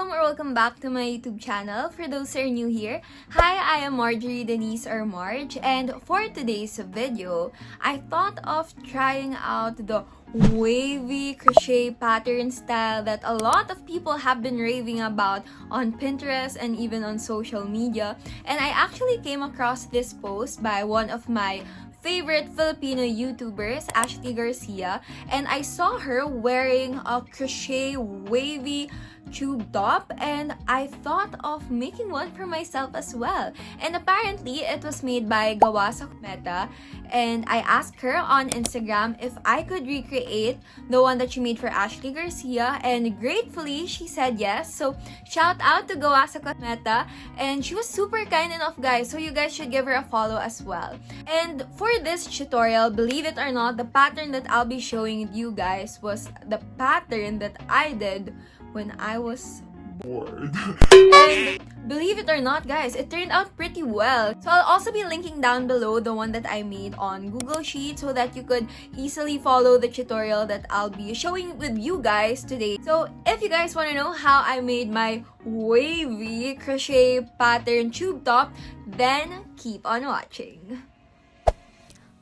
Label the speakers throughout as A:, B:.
A: or welcome back to my YouTube channel. For those who are new here, hi, I am 𝗠𝗿𝗷𝗆 or Marj, and for today's video, I thought of trying out the wavy crochet pattern style that a lot of people have been raving about on Pinterest and even on social media. And I actually came across this post by one of my favorite Filipino YouTubers, 𝗎𝗍𝗍, and I saw her wearing a crochet wavy tube top, and I thought of making one for myself as well. And apparently, it was made by 𝘾𝙆𝙆, and I asked her on Instagram if I could recreate the one that she made for 𝗎𝗍𝗍, and gratefully, she said yes. So, shout out to 𝘾𝙆𝙆, and she was super kind enough, guys, so you guys should give her a follow as well. And for this tutorial, believe it or not, the pattern that I'll be showing you guys was the pattern that I did when I was bored. And believe it or not, guys, it turned out pretty well. So I'll also be linking down below the one that I made on Google Sheets so that you could easily follow the tutorial that I'll be showing with you guys today. So if you guys want to know how I made my wavy crochet pattern tube top, then keep on watching.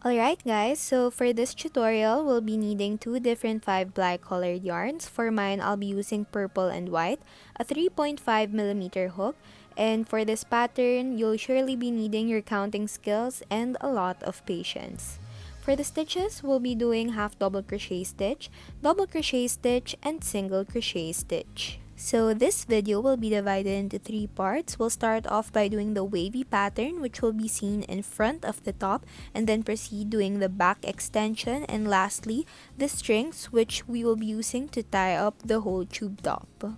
B: Alright guys, so for this tutorial, we'll be needing two different 5 black colored yarns. For mine, I'll be using purple and white, a 3.5mm hook, and for this pattern, you'll surely be needing your counting skills and a lot of patience. For the stitches, we'll be doing half double crochet stitch, double crochet stitch, and single crochet stitch. So this video will be divided into 3 parts. We'll start off by doing the wavy pattern, which will be seen in front of the top, and then proceed doing the back extension, and lastly, the strings, which we will be using to tie up the whole tube top.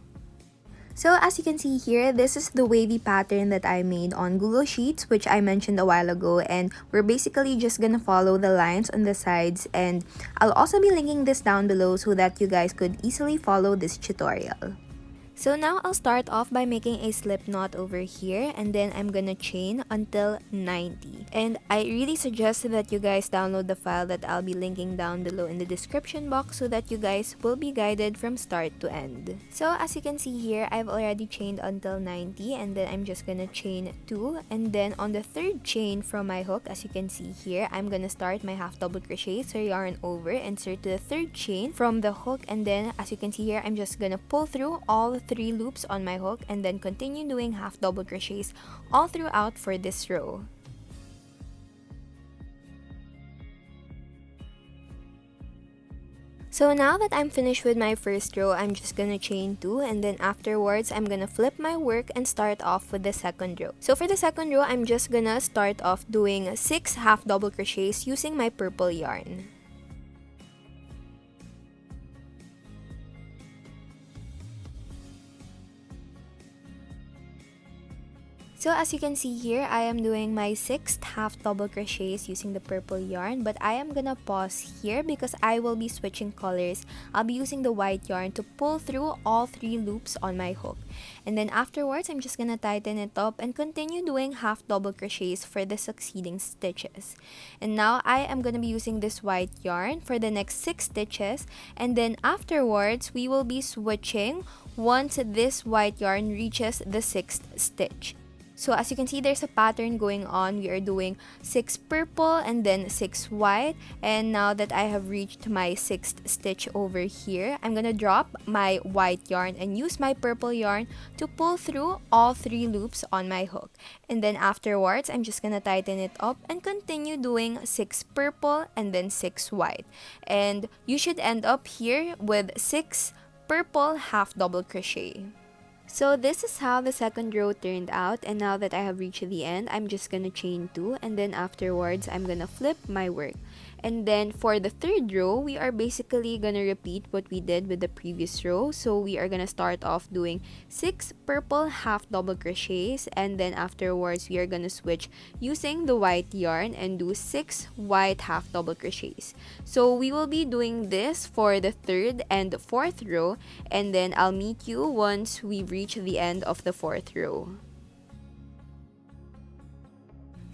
B: So as you can see here, this is the wavy pattern that I made on Google Sheets, which I mentioned a while ago, and we're basically just gonna follow the lines on the sides, and I'll also be linking this down below so that you guys could easily follow this tutorial. So now I'll start off by making a slip knot over here, and then I'm gonna chain until 90. And I really suggest that you guys download the file that I'll be linking down below in the description box so that you guys will be guided from start to end. So as you can see here, I've already chained until 90, and then I'm just gonna chain 2, and then on the third chain from my hook, as you can see here, I'm gonna start my half double crochet, so yarn over, insert to the third chain from the hook, and then as you can see here, I'm just gonna pull through all 3 loops on my hook and then continue doing half double crochets all throughout for this row. So now that I'm finished with my first row, I'm just gonna chain 2, and then afterwards I'm gonna flip my work and start off with the second row. So for the second row, I'm just gonna start off doing 6 half double crochets using my purple yarn. So as you can see here, I am doing my 6th half double crochets using the purple yarn, but I am gonna pause here because I will be switching colors. I'll be using the white yarn to pull through all 3 loops on my hook. And then afterwards, I'm just gonna tighten it up and continue doing half double crochets for the succeeding stitches. And now I am gonna be using this white yarn for the next 6 stitches, and then afterwards, we will be switching once this white yarn reaches the 6th stitch. So as you can see, there's a pattern going on. We are doing 6 purple and then 6 white. And now that I have reached my 6th stitch over here, I'm gonna drop my white yarn and use my purple yarn to pull through all 3 loops on my hook. And then afterwards, I'm just gonna tighten it up and continue doing 6 purple and then 6 white. And you should end up here with 6 purple half double crochet. So this is how the second row turned out, and now that I have reached the end, I'm just gonna chain 2, and then afterwards I'm gonna flip my work. And then for the third row, we are basically gonna repeat what we did with the previous row. So we are gonna start off doing 6 purple half double crochets, and then afterwards we are gonna switch using the white yarn and do 6 white half double crochets. So we will be doing this for the third and fourth row, and then I'll meet you once we reach the end of the fourth row.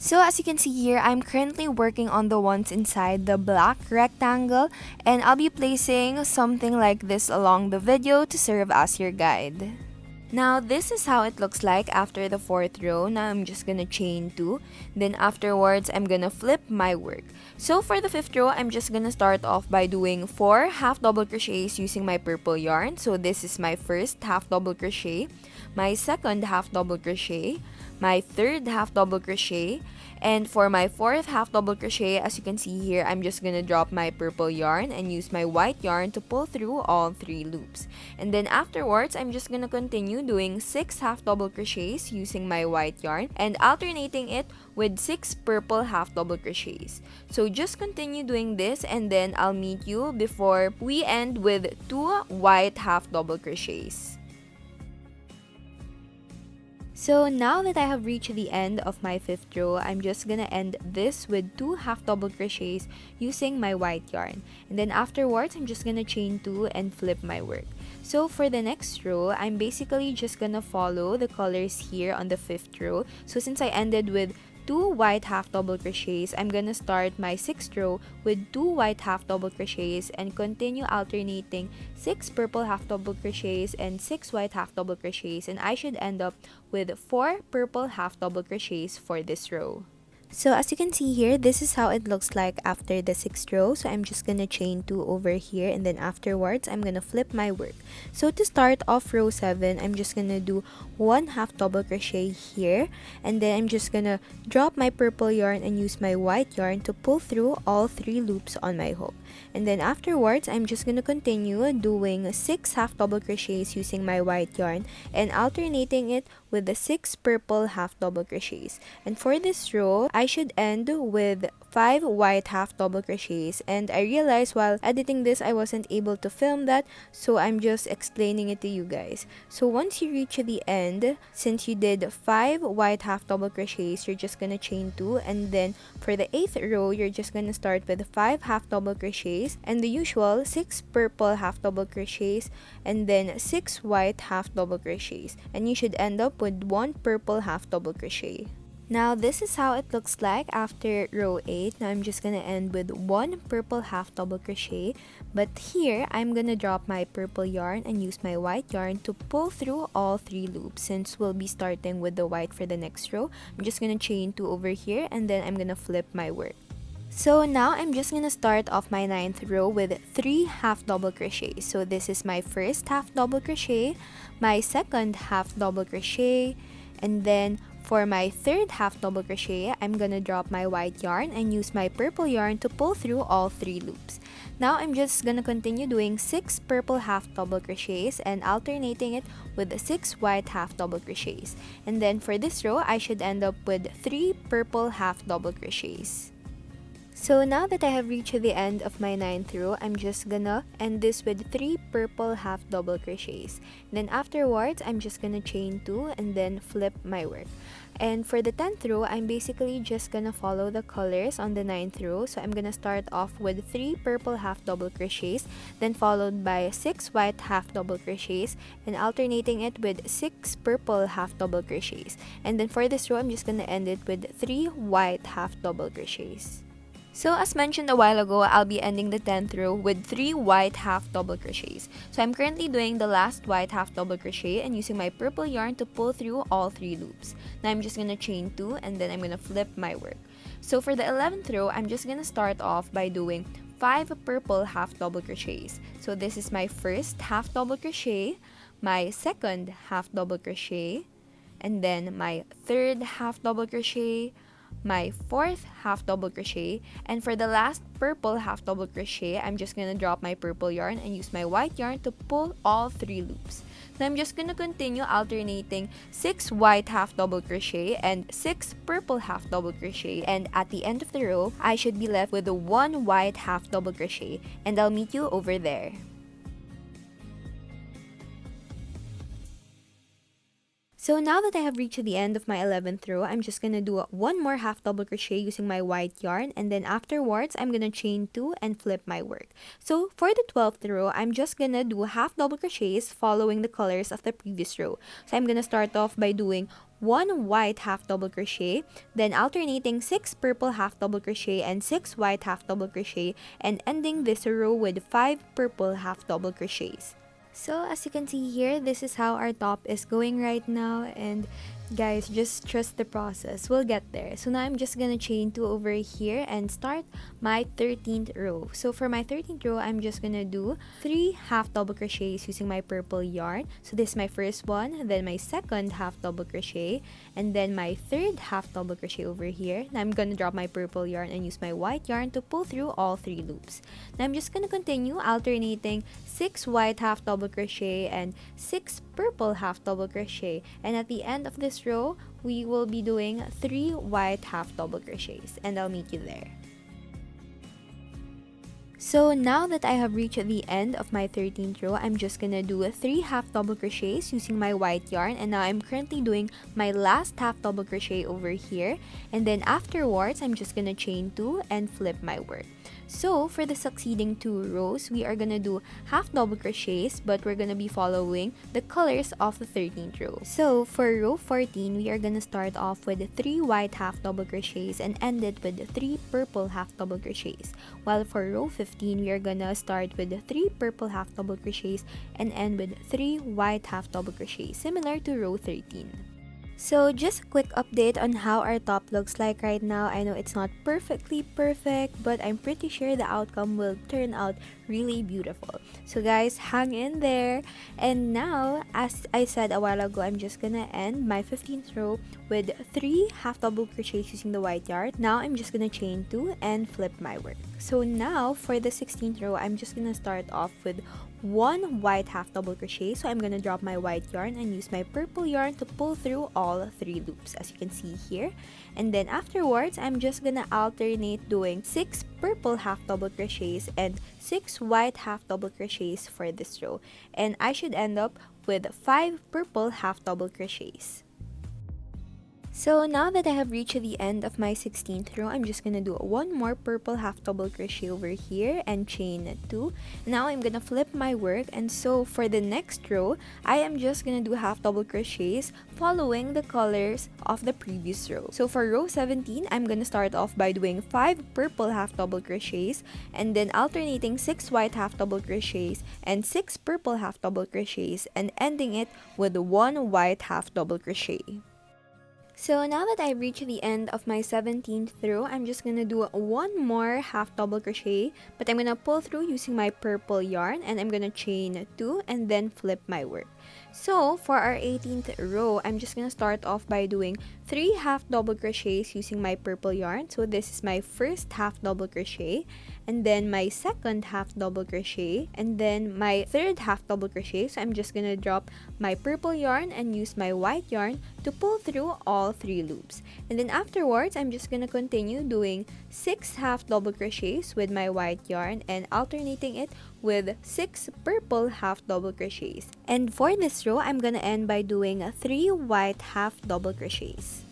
B: So as you can see here, I'm currently working on the ones inside the black rectangle, and I'll be placing something like this along the video to serve as your guide. Now this is how it looks like after the 4th row. Now I'm just gonna chain 2, then afterwards I'm gonna flip my work. So for the 5th row, I'm just gonna start off by doing 4 half double crochets using my purple yarn. So this is my first half double crochet, my second half double crochet, my third half double crochet, and for my 4th half double crochet, as you can see here, I'm just gonna drop my purple yarn and use my white yarn to pull through all 3 loops. And then afterwards, I'm just gonna continue doing 6 half double crochets using my white yarn and alternating it with 6 purple half double crochets. So just continue doing this, and then I'll meet you before we end with 2 white half double crochets. So now that I have reached the end of my 5th row, I'm just gonna end this with 2 half double crochets using my white yarn. And then afterwards, I'm just gonna chain 2 and flip my work. So for the next row, I'm basically just gonna follow the colors here on the 5th row. So since I ended with 2 white half double crochets, I'm gonna start my 6th row with 2 white half double crochets and continue alternating 6 purple half double crochets and 6 white half double crochets, and I should end up with 4 purple half double crochets for this row. So as you can see here, this is how it looks like after the 6th row. So I'm just gonna chain 2 over here, and then afterwards I'm gonna flip my work. So to start off row 7, I'm just gonna do 1 half double crochet here, and then I'm just gonna drop my purple yarn and use my white yarn to pull through all 3 loops on my hook. And then afterwards, I'm just gonna continue doing 6 half double crochets using my white yarn and alternating it with the 6 purple half double crochets. And for this row, I should end with 5 white half double crochets, and I realized while editing this I wasn't able to film that, so I'm just explaining it to you guys. So once you reach the end, since you did 5 white half double crochets, you're just gonna chain 2, and then for the 8th row, you're just gonna start with 5 half double crochets and the usual 6 purple half double crochets and then 6 white half double crochets, and you should end up with 1 purple half double crochet. Now this is how it looks like after row 8. Now I'm just gonna end with 1 purple half double crochet, but here I'm gonna drop my purple yarn and use my white yarn to pull through all 3 loops. Since we'll be starting with the white for the next row, I'm just gonna chain 2 over here, and then I'm gonna flip my work. So now I'm just gonna start off my 9th row with 3 half double crochets. So this is my first half double crochet, my second half double crochet, and then for my third half double crochet, I'm gonna drop my white yarn and use my purple yarn to pull through all 3 loops. Now I'm just gonna continue doing 6 purple half double crochets and alternating it with 6 white half double crochets. And then for this row, I should end up with 3 purple half double crochets. So now that I have reached the end of my 9th row, I'm just gonna end this with 3 purple half double crochets. Then afterwards, I'm just gonna chain 2 and then flip my work. And for the 10th row, I'm basically just gonna follow the colors on the 9th row. So I'm gonna start off with 3 purple half double crochets, then followed by 6 white half double crochets, and alternating it with 6 purple half double crochets. And then for this row, I'm just gonna end it with 3 white half double crochets. So as mentioned a while ago, I'll be ending the 10th row with 3 white half double crochets. So I'm currently doing the last white half double crochet and using my purple yarn to pull through all 3 loops. Now I'm just gonna chain 2 and then I'm gonna flip my work. So for the 11th row, I'm just gonna start off by doing 5 purple half double crochets. So this is my first half double crochet, my second half double crochet, and then my third half double crochet, my fourth half double crochet, and for the last purple half double crochet, I'm just gonna drop my purple yarn and use my white yarn to pull all 3 loops. So I'm just gonna continue alternating 6 white half double crochet and 6 purple half double crochet, and at the end of the row, I should be left with 1 white half double crochet, and I'll meet you over there. So now that I have reached the end of my 11th row, I'm just gonna do 1 more half double crochet using my white yarn, and then afterwards, I'm gonna chain 2 and flip my work. So for the 12th row, I'm just gonna do half double crochets following the colors of the previous row. So I'm gonna start off by doing 1 white half double crochet, then alternating 6 purple half double crochet and 6 white half double crochet, and ending this row with 5 purple half double crochets. So as you can see here, this is how our top is going right now, and guys, just trust the process. We'll get there. So now I'm just gonna chain 2 over here and start my 13th row. So for my 13th row, I'm just gonna do 3 half double crochets using my purple yarn. So this is my first one, then my second half double crochet, and then my third half double crochet over here. Now I'm gonna drop my purple yarn and use my white yarn to pull through all 3 loops. Now I'm just gonna continue alternating 6 white half double crochet and 6 purple half double crochet, and at the end of this row we will be doing 3 white half double crochets, and I'll meet you there. So now that I have reached the end of my 13th row, I'm just gonna do 3 half double crochets using my white yarn, and now I'm currently doing my last half double crochet over here, and then afterwards I'm just gonna chain 2 and flip my work. So for the succeeding 2 rows, we are gonna do half double crochets, but we're gonna be following the colors of the 13th row. So for row 14, we are gonna start off with 3 white half double crochets and end it with 3 purple half double crochets. While for row 15, we are gonna start with 3 purple half double crochets and end with 3 white half double crochets, similar to row 13. So just a quick update on how our top looks like right now. I know it's not perfectly perfect, but I'm pretty sure the outcome will turn out really beautiful. So guys, hang in there. And now, as I said a while ago, I'm just gonna end my 15th row with 3 half double crochets using the white yarn. Now I'm just gonna chain 2 and flip my work. So now for the 16th row, I'm just gonna start off with 1 white half double crochet. So I'm gonna drop my white yarn and use my purple yarn to pull through all 3 loops, as you can see here. And then afterwards, I'm just gonna alternate doing 6 purple half double crochets and 6 white half double crochets for this row, and I should end up with 5 purple half double crochets. So now that I have reached the end of my 16th row, I'm just gonna do 1 more purple half double crochet over here and chain 2. Now I'm gonna flip my work, and so for the next row, I am just gonna do half double crochets following the colors of the previous row. So for row 17, I'm gonna start off by doing 5 purple half double crochets and then alternating 6 white half double crochets and 6 purple half double crochets, and ending it with 1 white half double crochet. So now that I've reached the end of my 17th row, I'm just gonna do 1 more half double crochet, but I'm gonna pull through using my purple yarn, and I'm gonna chain 2 and then flip my work. So for our 18th row, I'm just gonna start off by doing 3 half double crochets using my purple yarn. So this is my first half double crochet, and then my second half double crochet, and then my third half double crochet. So I'm just gonna drop my purple yarn and use my white yarn to pull through all 3 loops. And then afterwards, I'm just gonna continue doing 6 half double crochets with my white yarn and alternating it with 6 purple half double crochets. And for this row, I'm gonna end by doing 3 white half double crochets.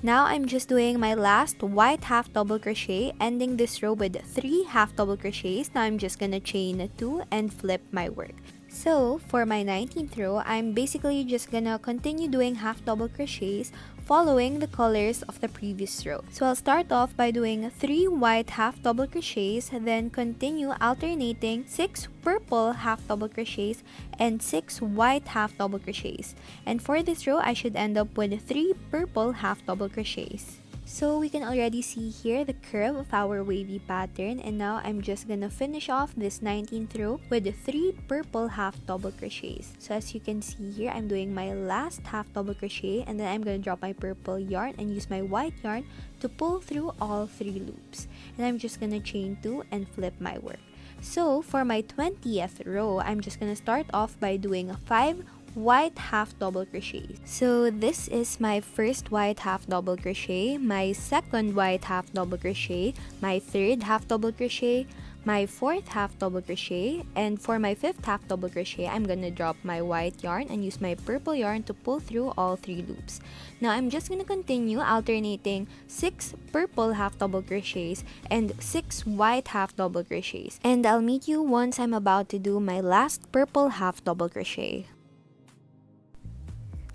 B: Now I'm just doing my last white half double crochet, ending this row with 3 half double crochets. Now I'm just gonna chain 2 and flip my work. So for my 19th row, I'm basically just gonna continue doing half double crochets following the colors of the previous row. So I'll start off by doing 3 white half double crochets, then continue alternating 6 purple half double crochets and 6 white half double crochets. And for this row, I should end up with 3 purple half double crochets. So we can already see here the curve of our wavy pattern, and now I'm just gonna finish off this 19th row with 3 purple half double crochets. So as you can see here, I'm doing my last half double crochet, and then I'm gonna drop my purple yarn and use my white yarn to pull through all 3 loops. And I'm just gonna chain 2 and flip my work. So for my 20th row, I'm just gonna start off by doing 5 white half double crochets. So this is my first white half double crochet, my second white half double crochet, my third half double crochet, my fourth half double crochet, and for my fifth half double crochet, I'm gonna drop my white yarn and use my purple yarn to pull through all 3 loops. Now I'm just gonna continue alternating 6 purple half double crochets and 6 white half double crochets, and I'll meet you once I'm about to do my last purple half double crochet.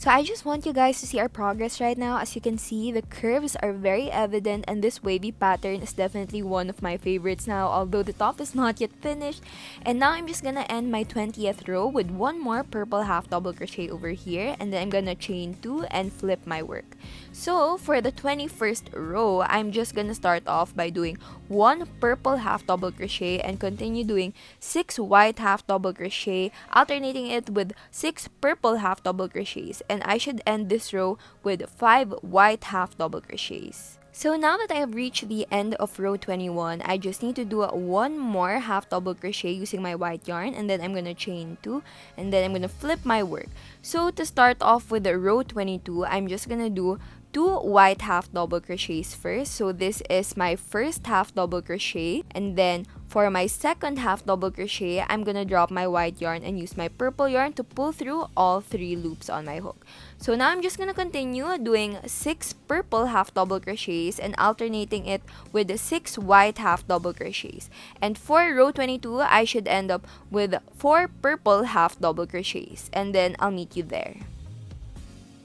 B: So So I just want you guys to see our progress right now. As you can see, the curves are very evident, and this wavy pattern is definitely one of my favorites now, although the top is not yet finished. And now I'm just gonna end my 20th row with one more purple half double crochet over here, and then I'm gonna chain 2 and flip my work. So for the 21st row, I'm just gonna start off by doing one purple half double crochet and continue doing 6 white half double crochet, alternating it with 6 purple half double crochets, and I should end this row with 5 white half double crochets. So now that I have reached the end of row 21, I just need to do one more half double crochet using my white yarn, and then I'm gonna chain 2, and then I'm gonna flip my work. So to start off with the row 22, I'm just gonna do 2 white half double crochets first. So this is my first half double crochet, and then for my second half double crochet, I'm gonna drop my white yarn and use my purple yarn to pull through all 3 loops on my hook. So now I'm just gonna continue doing 6 purple half double crochets and alternating it with 6 white half double crochets. And for row 22, I should end up with 4 purple half double crochets, and then I'll meet you there.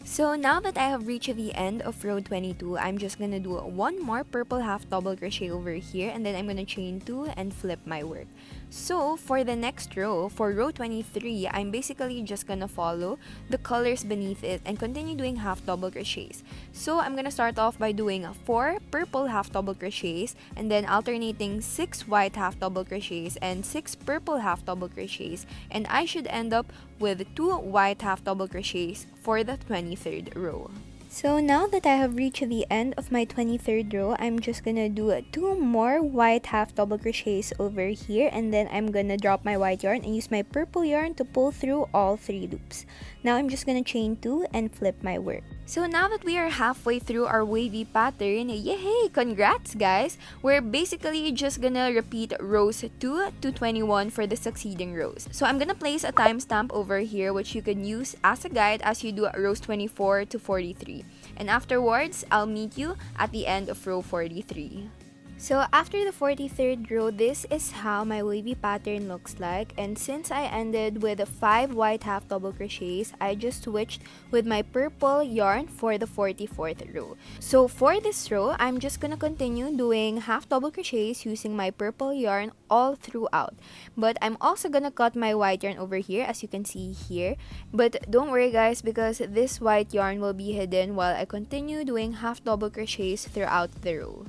B: So now that I have reached the end of row 22, I'm just gonna do one more purple half double crochet over here, and then I'm gonna chain 2 and flip my work. So for the next row, for row 23, I'm basically just gonna follow the colors beneath it and continue doing half double crochets. So I'm gonna start off by doing 4 purple half double crochets, and then alternating 6 white half double crochets and 6 purple half double crochets, and I should end up with 2 white half double crochets for the 23rd row.
C: So now that I have reached the end of my 23rd row, I'm just gonna do 2 more white half double crochets over here, and then I'm gonna drop my white yarn and use my purple yarn to pull through all 3 loops. Now I'm just gonna chain 2 and flip my work.
B: So now that we are halfway through our wavy pattern, yay! Congrats guys! We're basically just gonna repeat rows 2 to 21 for the succeeding rows. So I'm gonna place a timestamp over here which you can use as a guide as you do rows 24 to 43. And afterwards, I'll meet you at the end of row 43.
C: So after the 43rd row, this is how my wavy pattern looks like, and since I ended with 5 white half double crochets, I just switched with my purple yarn for the 44th row. So for this row, I'm just gonna continue doing half double crochets using my purple yarn all throughout, but I'm also gonna cut my white yarn over here as you can see here. But don't worry guys, because this white yarn will be hidden while I continue doing half double crochets throughout the row.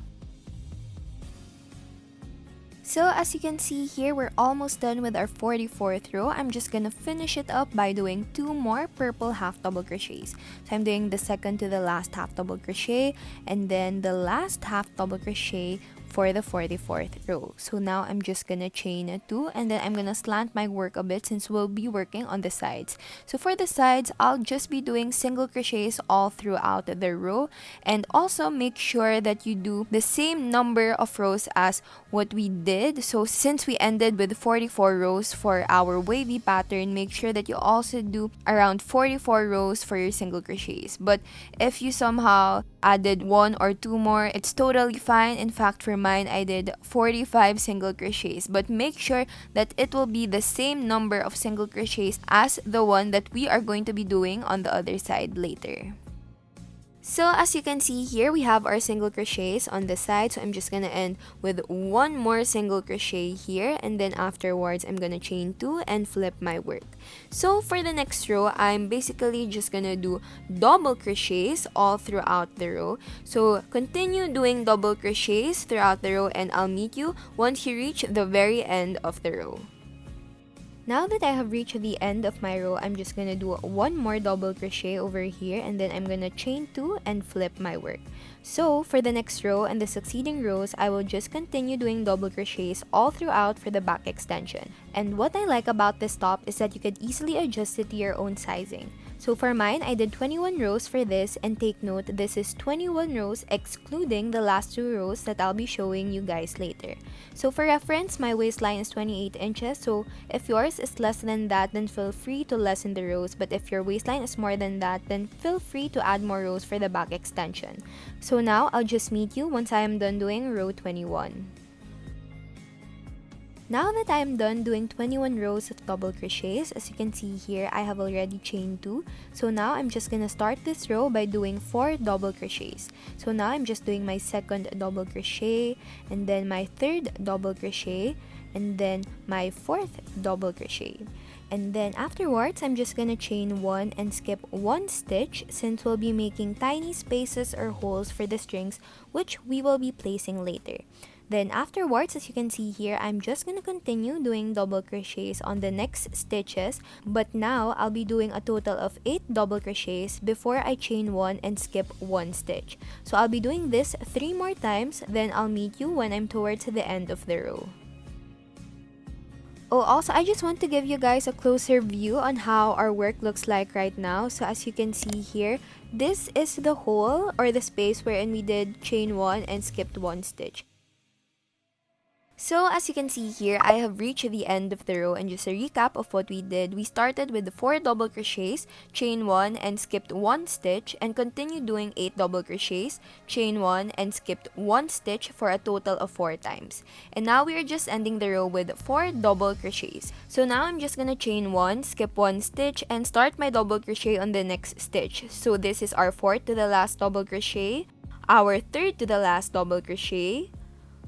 B: So as you can see here, we're almost done with our 44th row. I'm just gonna finish it up by doing 2 more purple half double crochets. So I'm doing the second to the last half double crochet, and then the last half double crochet for the 44th row. So now I'm just gonna chain 2, and then I'm gonna slant my work a bit since we'll be working on the sides. So for the sides, I'll just be doing single crochets all throughout the row, and also make sure that you do the same number of rows as what we did. So since we ended with 44 rows for our wavy pattern, make sure that you also do around 44 rows for your single crochets. But if you somehow added 1 or 2 more, it's totally fine. In fact, for mine, I did 45 single crochets, but make sure that it will be the same number of single crochets as the one that we are going to be doing on the other side later. So as you can see here, we have our single crochets on the side. So I'm just gonna end with 1 more single crochet here, and then afterwards I'm gonna chain 2 and flip my work. So for the next row, I'm basically just gonna do double crochets all throughout the row. So continue doing double crochets throughout the row, and I'll meet you once you reach the very end of the row.
C: Now that I have reached the end of my row, I'm just gonna do 1 more double crochet over here, and then I'm gonna chain 2 and flip my work. So for the next row and the succeeding rows, I will just continue doing double crochets all throughout for the back extension. And what I like about this top is that you can easily adjust it to your own sizing. So for mine, I did 21 rows for this, and take note, this is 21 rows excluding the last 2 rows that I'll be showing you guys later. So for reference, my waistline is 28 inches, so if yours is less than that, then feel free to lessen the rows, but if your waistline is more than that, then feel free to add more rows for the back extension. So now, I'll just meet you once I am done doing row 21. Now that I am done doing 21 rows of double crochets, as you can see here, I have already chained 2. So now I'm just gonna start this row by doing 4 double crochets. So now I'm just doing my second double crochet, and then my third double crochet, and then my fourth double crochet. And then afterwards, I'm just gonna chain 1 and skip 1 stitch, since we'll be making tiny spaces or holes for the strings, which we will be placing later. Then afterwards, as you can see here, I'm just gonna continue doing double crochets on the next stitches, but now I'll be doing a total of 8 double crochets before I chain 1 and skip 1 stitch. So I'll be doing this 3 more times, then I'll meet you when I'm towards the end of the row. Oh, also, I just want to give you guys a closer view on how our work looks like right now. So as you can see here, this is the hole or the space wherein we did chain 1 and skipped 1 stitch. So as you can see here, I have reached the end of the row, and just a recap of what we did. We started with the 4 double crochets, chain 1 and skipped 1 stitch, and continued doing 8 double crochets, chain 1 and skipped 1 stitch for a total of 4 times. And now we are just ending the row with 4 double crochets. So now I'm just gonna chain 1, skip 1 stitch, and start my double crochet on the next stitch. So this is our 4th to the last double crochet, our 3rd to the last double crochet,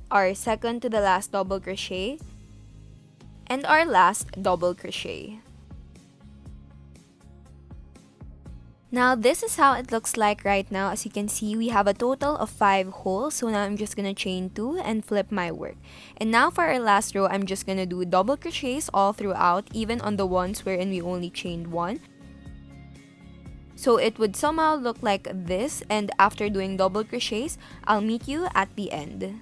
C: our 2nd to the last double crochet, and our last double crochet. Now this is how it looks like right now. As you can see, we have a total of 5 holes. So now I'm just gonna chain 2 and flip my work. And now for our last row, I'm just gonna do double crochets all throughout, even on the ones wherein we only chained 1. So it would somehow look like this, and after doing double crochets, I'll meet you at the end.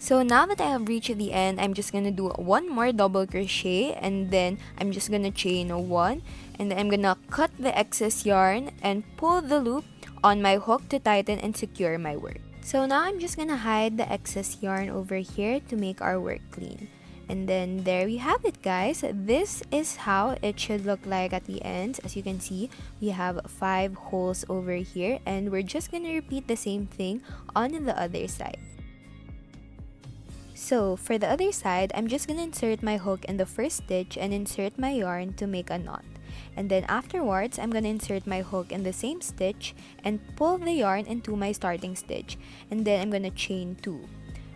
C: So now that I have reached the end, I'm just gonna do 1 more double crochet, and then I'm just gonna chain 1, and then I'm gonna cut the excess yarn and pull the loop on my hook to tighten and secure my work. So now I'm just gonna hide the excess yarn over here to make our work clean. And then there we have it, guys. This is how it should look like at the end. As you can see, we have 5 holes over here, and we're just gonna repeat the same thing on the other side. So for the other side, I'm just gonna insert my hook in the first stitch and insert my yarn to make a knot. And then afterwards, I'm gonna insert my hook in the same stitch and pull the yarn into my starting stitch. And then I'm gonna chain 2.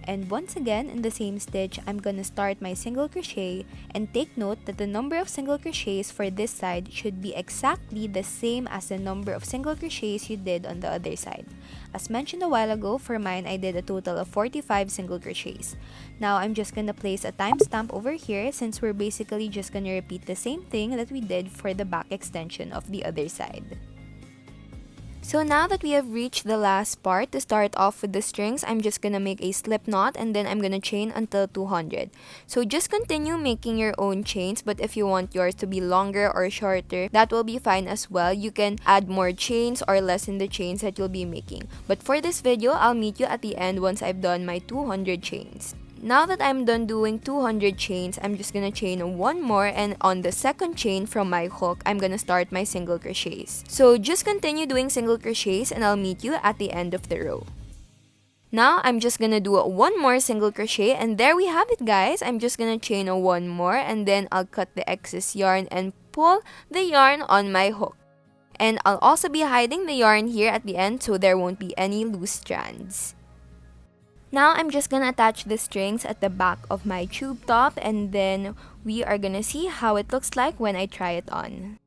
C: And once again, in the same stitch, I'm gonna start my single crochet, and take note that the number of single crochets for this side should be exactly the same as the number of single crochets you did on the other side. As mentioned a while ago, for mine, I did a total of 45 single crochets. Now, I'm just gonna place a timestamp over here, since we're basically just gonna repeat the same thing that we did for the back extension of the other side. So now that we have reached the last part, to start off with the strings, I'm just gonna make a slip knot, and then I'm gonna chain until 200. So just continue making your own chains, but if you want yours to be longer or shorter, that will be fine as well. You can add more chains or lessen the chains that you'll be making. But for this video, I'll meet you at the end once I've done my 200 chains. Now that I'm done doing 200 chains, I'm just gonna chain 1 more, and on the second chain from my hook, I'm gonna start my single crochets. So just continue doing single crochets, and I'll meet you at the end of the row. Now, I'm just gonna do 1 more single crochet, and there we have it, guys. I'm just gonna chain 1 more, and then I'll cut the excess yarn and pull the yarn on my hook. And I'll also be hiding the yarn here at the end so there won't be any loose strands. Now, I'm just gonna attach the strings at the back of my tube top, and then we are gonna see how it looks like when I try it on.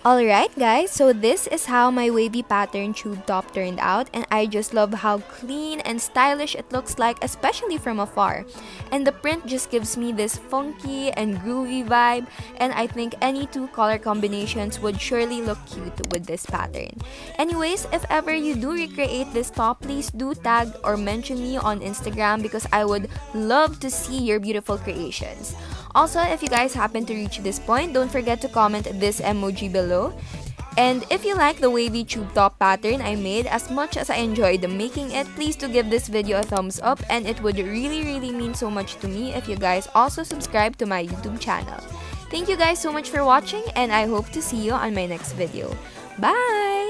C: Alright guys, so this is how my wavy pattern tube top turned out, and I just love how clean and stylish it looks like, especially from afar. And the print just gives me this funky and groovy vibe, and I think any 2 color combinations would surely look cute with this pattern. Anyways, if ever you do recreate this top, please do tag or mention me on Instagram, because I would love to see your beautiful creations. Also, if you guys happen to reach this point, don't forget to comment this emoji below. And if you like the wavy tube top pattern I made as much as I enjoyed making it, please do give this video a thumbs up, and it would really mean so much to me if you guys also subscribe to my YouTube channel. Thank you guys so much for watching, and I hope to see you on my next video. Bye!